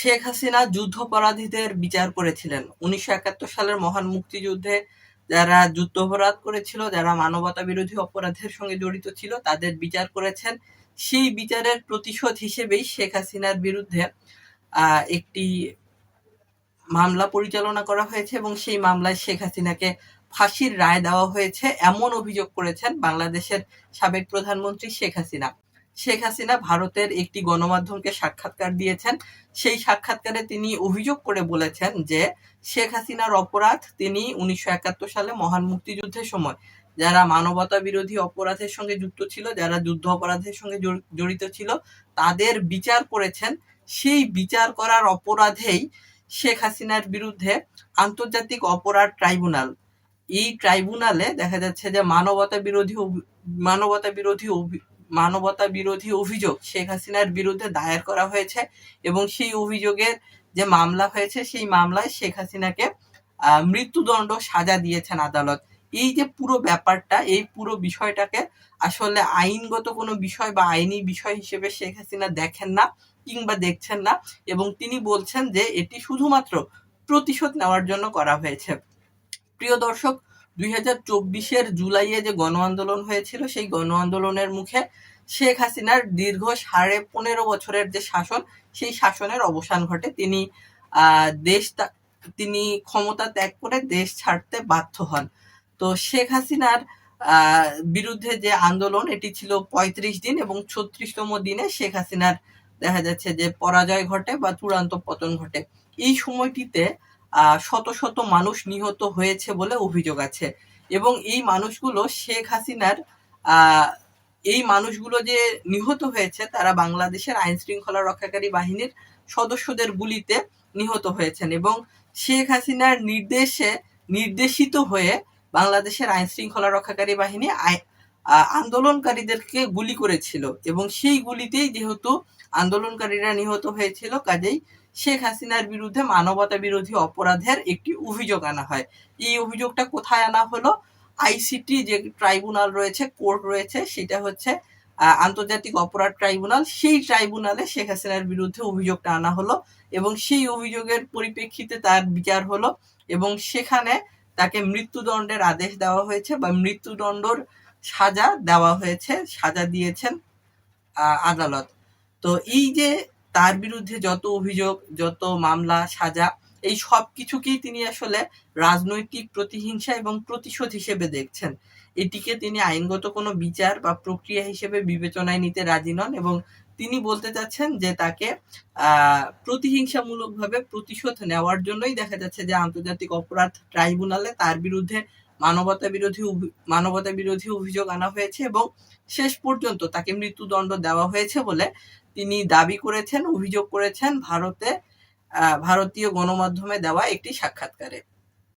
শেখ হাসিনা যুদ্ধাপরাধীদের বিচার করেছিলেন। ১৯৭১ সালের মহান মুক্তিযুদ্ধে যারা যুদ্ধাপরাধ করেছিল, যারা মানবতা বিরোধী অপরাধের সঙ্গে জড়িত ছিল, তাদের বিচার করেছেন। সেই বিচারের প্রতিশোধ হিসেবেই শেখ হাসিনার বিরুদ্ধে একটি মামলা পরিচালনা করা হয়েছে এবং সেই মামলায় শেখ হাসিনাকে ফাঁসির রায় দেওয়া হয়েছে এমন অভিযোগ করেছেন বাংলাদেশের সাবেক প্রধানমন্ত্রী শেখ হাসিনা। শেখ হাসিনা ভারতের একটি গণমাধ্যমকে সাক্ষাৎকার দিয়েছেন। সেই সাক্ষাৎকারে তিনি অভিযোগ করে বলেছেন যে শেখ হাসিনার অপরাধ, তিনি ১৯৭১ সালে মহান মুক্তিযুদ্ধের সময় যারা মানবতা বিরোধী অপরাধের সঙ্গে যুক্ত ছিল, যারা যুদ্ধ অপরাধের সঙ্গে জড়িত ছিল, তাদের বিচার করেছেন। সেই বিচার করার অপরাধেই শেখ হাসিনার বিরুদ্ধে আন্তর্জাতিক অপরাধ ট্রাইব্যুনাল, এই ট্রাইব্যুনালে দেখা যাচ্ছে যে মানবতা বিরোধী অভিযোগ শেখ হাসিনার বিরুদ্ধে দায়ের করা হয়েছে এবং সেই অভিযোগের যে মামলা হয়েছে, সেই মামলায় শেখ হাসিনাকে মৃত্যুদণ্ড সাজা দিয়েছেন আদালত। এই যে পুরো ব্যাপারটা, এই পুরো বিষয়টাকে আসলে আইনগত কোনো বিষয় বা আইনি বিষয় হিসেবে শেখ হাসিনা দেখেন না কিংবা দেখছেন না, এবং তিনি বলছেন যে এটি শুধুমাত্র প্রতিশোধ নেওয়ার জন্য করা হয়েছে। প্রিয় দর্শক, 2024-এর জুলাইয়ে যে গণ আন্দোলন হয়েছিল, সেই গণ আন্দোলনের মুখে শেখ হাসিনার দীর্ঘ 15.5 বছরের যে শাসন, সেই শাসনের অবসান ঘটে। তিনি ক্ষমতা ত্যাগ করে দেশ ছাড়তে বাধ্য হন। তো শেখ হাসিনার বিরুদ্ধে যে আন্দোলন, এটি ছিল 35 দিন এবং 36তম দিনে শেখ হাসিনার দেখা যাচ্ছে যে পরাজয় ঘটে বা চূড়ান্ত পতন ঘটে। এই সময়টিতে শত শত মানুষ নিহত হয়েছে বলে অভিযোগ আছে এবং এই মানুষগুলো যে নিহত হয়েছে, তারা বাংলাদেশের আইন শৃঙ্খলা রক্ষাকারী বাহিনীর সদস্যদের গুলিতে নিহত হয়েছেন এবং শেখ হাসিনার নির্দেশিত হয়ে বাংলাদেশের আইন শৃঙ্খলা রক্ষাকারী বাহিনী আন্দোলনকারীদেরকে গুলি করেছিল এবং সেই গুলিতেই যেহেতু আন্দোলনকারীরা নিহত হয়েছিল, কাজেই শেখ হাসিনার বিরুদ্ধে মানবতা বিরোধী অপরাধের একটি অভিযোগ আনা হয়। এই অভিযোগটা কোথায় আনা হলো? আইসিটি যে ট্রাইব্যুনাল রয়েছে, কোর্ট রয়েছে, সেটা হচ্ছে আন্তর্জাতিক অপরাধ ট্রাইব্যুনাল। সেই ট্রাইব্যুনালে শেখ হাসিনার বিরুদ্ধে অভিযোগটা আনা হলো এবং সেই অভিযোগের পরিপ্রেক্ষিতে তার বিচার হলো এবং সেখানে তাকে মৃত্যুদণ্ডের আদেশ দেওয়া হয়েছে বা মৃত্যুদণ্ডর সাজা দেওয়া হয়েছে, সাজা দিয়েছেন আদালত। তো এই যে তার বিরুদ্ধে যত অভিযোগ, যত মামলা, সাজা, এই সব কিছুকেই তিনি আসলে রাজনৈতিক প্রতিহিংসা এবং প্রতিশোধ হিসেবে দেখছেন। এটিকে তিনি আইনগত কোনো বিচার বা প্রক্রিয়া হিসেবে বিবেচনায় নিতে রাজি নন এবং তিনি বলতে চাচ্ছেন যে তাকে প্রতিহিংসামূলকভাবে প্রতিশোধ নেওয়ার জন্যই দেখা যাচ্ছে যে আন্তর্জাতিক অপরাধ ট্রাইব্যুনালে তার বিরুদ্ধে মানবতা বিরোধী অভিযোগ আনা হয়েছে এবং শেষ পর্যন্ত তাকে মৃত্যুদণ্ড দেওয়া হয়েছে বলে তিনি দাবি করেছেন, অভিযোগ করেছেন ভারতীয় গণমাধ্যমে দেওয়া একটি সাক্ষাৎকারে।